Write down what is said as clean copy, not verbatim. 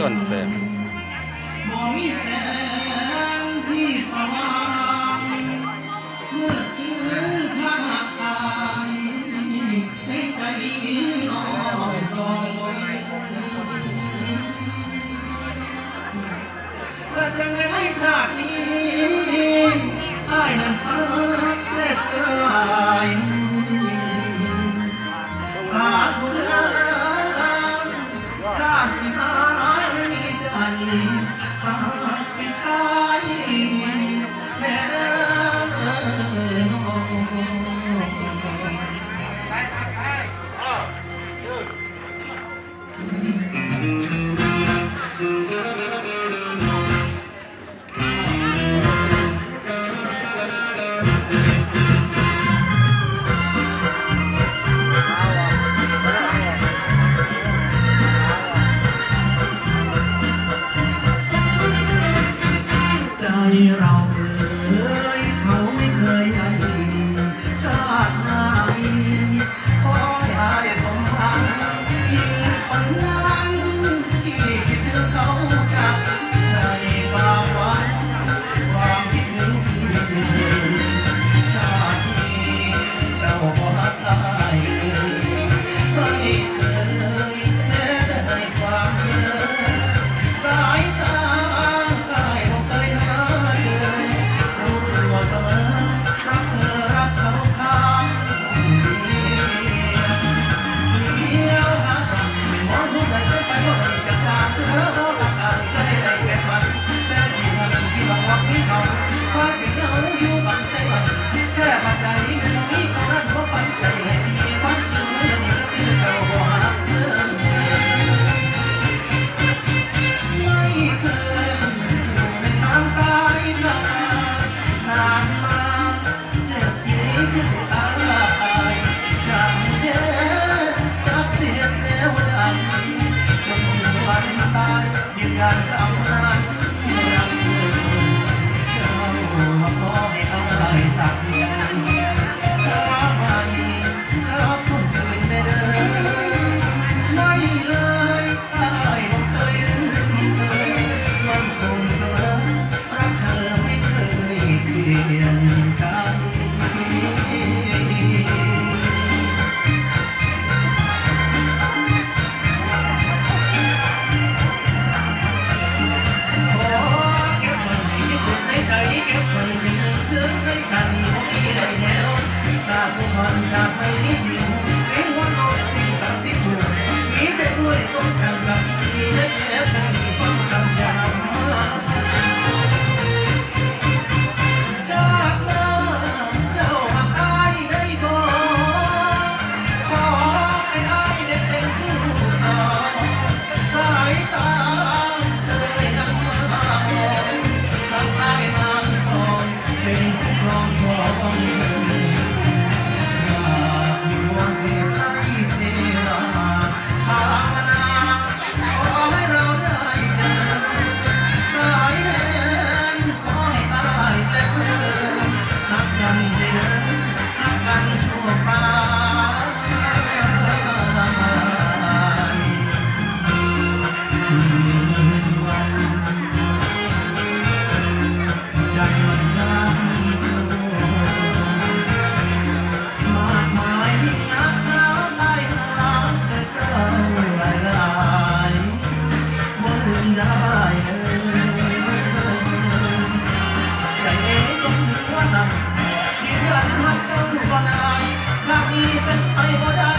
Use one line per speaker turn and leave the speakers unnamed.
อนแสง
บ่มีแสงที่สว่างเมื่อคืนพระอายในใจน้องสองและจังในชาตินี้อ้ายนั้นพักแต่เกิดสาธุนะชาติหายใจหากไม่ใช่แม่น้ใจเราเลยเขาไม่เคยให้ชาติไหนขอให้อายสมหวังยิ่งฝันนั้นที่คิดถึงเขาจากในความหวังความคิดถึงที่ชาตินี้เจ้าบ่รักอายไม่เคยแม้แต่ความเพ้อสายตาแค่ปัจจัยไม่ต้องมีเขานั้นเพราะปัจจัยให้ดีความจริงเรื่องนี้ก็คือเจ้าบ่ฮักเรื่องไม่เคยอยู่ในทางสายตานานมาเจ็บยิ่งอายจากเย็นจากเสียงแนวดังจนถึงวันตายยืนยันคำนั้นยังคงเจ้ามาขอให้อายตัดจากไม่มีจริงเอ็งว่าโลกสิ่งศักดิ์สิทธิ์อยู่มีแต่ด้วยต้นกันกับมีแต่แค่แต่ที่ฟังจำยามจากนั้นเจ้าหักอายได้บ่ขอให้อายได้เป็นผู้ครองสายตาเคยนำมาบอกหักอายมาก่อนเป็นผู้ครองของยืนยันว่าเจ้าบ่นายถ้ามีเป็นไปบ่ได้